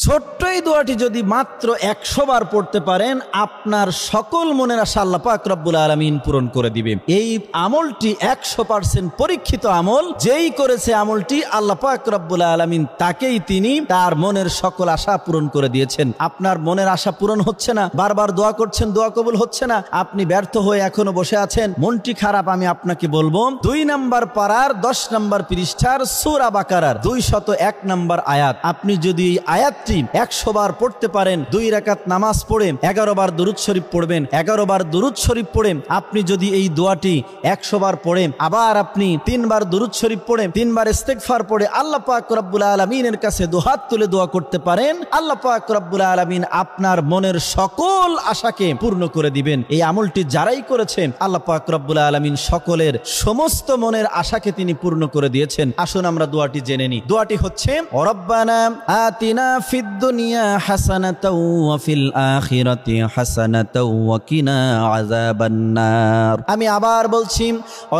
ছোট্ট এই দোয়াটি যদি মাত্র 100 বার পড়তে পারেন, আপনার সকল মনের আশা আল্লাহ পাক রব্বুল আলামিন পূরণ করে দিবেন। এই আমলটি 100% পরীক্ষিত আমল। যেই করেছে আমলটি আল্লাহ পাক রব্বুল আলামিন তাকেই তিনি তার মনের সকল আশা পূরণ করে দিয়েছেন। আপনার মনের আশা পূরণ হচ্ছে না, বারবার দোয়া করছেন, দোয়া কবুল হচ্ছে না, আপনি ব্যর্থ হয়ে এখনো বসে আছেন, মনটি খারাপ, আমি আপনাকে বলবো 2 নম্বর পারার 10 নম্বর পৃষ্ঠার সূরা বাকারার 201 নম্বর আয়াত, আপনি যদি এই আয়াতটি 100 বার পড়তে পারেন, 2 রাকাত নামাজ পড়ে 11 বার দরুদ শরীফ পড়বেন, 11 বার দরুদ শরীফ পড়ে আপনি যদি এই দোয়াটি 100 বার পড়েন, আবার আপনি 3 বার দরুদ শরীফ পড়ে 3 বার ইস্তেগফার পড়ে আল্লাহ পাক রব্বুল আলামিনের কাছে দুহাত তুলে দোয়া করতে পারেন, আল্লাহ পাক রব্বুল আলামিন আপনার মনের সকল আশাকে পূর্ণ করে দিবেন। এই আমলটি যারাই করেছেন আল্লাহ পাক রব্বুল আলামিন সকলের সমস্ত মনের আশাকে তিনি পূর্ণ করে দিয়েছেন। আসুন আমরা দোয়াটি জেনে নিই। দোয়াটি হচ্ছে রব্বানা আতিনা ফিদ দুনিয়া হাসানাতাও ওয়া ফিল আখিরাতি হাসানাতাও ওয়া কিনা আযাবান নার। আমি আবার বলছি,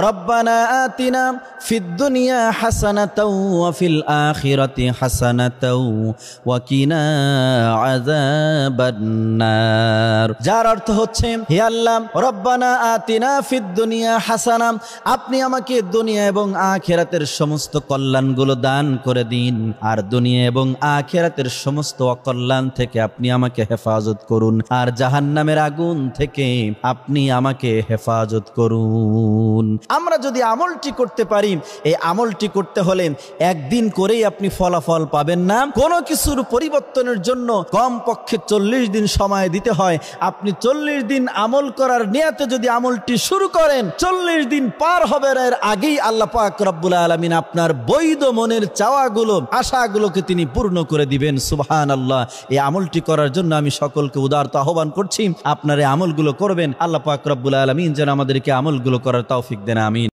রব্বানা আতিনা ফিদ দুনিয়া হাসানাতাও ওয়া ফিল আখিরাতি হাসানাতাও ওয়া কিনা আযাবান নার। যার অর্থ হচ্ছে, হে আল্লাহ, রব্বানা আতিনা ফিদ দুনিয়া হাসানা, আপনি আমাকে দুনিয়া এবং আখিরাতের সমস্ত কল্যাণগুলো দান করে দিন, আর দুনিয়া এবং আখিরাতের সমস্ত অকল্যাণ থেকে আপনি আমাকে হেফাজত করুন, আর জাহান্নামের আগুন থেকে আপনি আমাকে হেফাজত করুন। আমরা যদি আমলটি করতে পারি, এই আমলটি করতে হলে একদিন করেই আপনি ফলাফল পাবেন না, কোনো কিছুর পরিবর্তনের জন্য কমপক্ষে 40 দিন সময় দিতে হয়। আপনি 40 দিন আমল করার নিয়তে যদি আমলটি শুরু করেন, 40 দিন পার হবে, এর আগেই আল্লাহ পাক রব্বুল আলামিন আপনার বৈধ মনের চাওয়াগুলো, আশাগুলোকে তিনি পূর্ণ করে দিবেন। সুবহানাল্লাহ। এই আমলটি করার জন্য আমি সকলকে উদারতা আহ্বান করছি, আপনারা এই আমলগুলো করবেন। আল্লাহ পাক রব্বুল আলামিন যেন আমাদেরকে আমলগুলো করার তৌফিক দেন। আমিন।